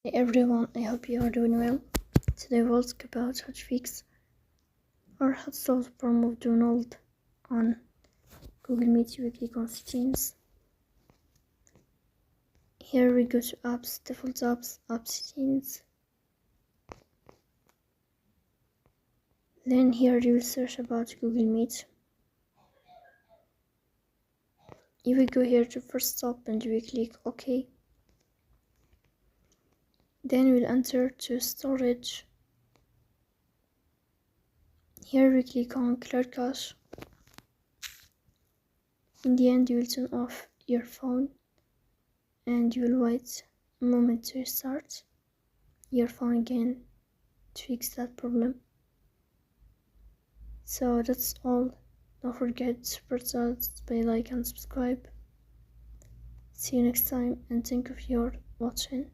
Hey everyone, I hope you are doing well. Today we'll talk about how to fix or how to solve the problem of Donald on Google Meet. You click on settings. Here we go to apps, default apps, app settings. Then here you will search about Google Meet. You will go here to first stop and you will click OK. Then we'll enter to storage. Here we click on clear cache. In the end you will turn off your phone and you will wait a moment to start your phone again to fix that problem. So that's all. Don't forget to support us by like and subscribe. See you next time and thank you for watching.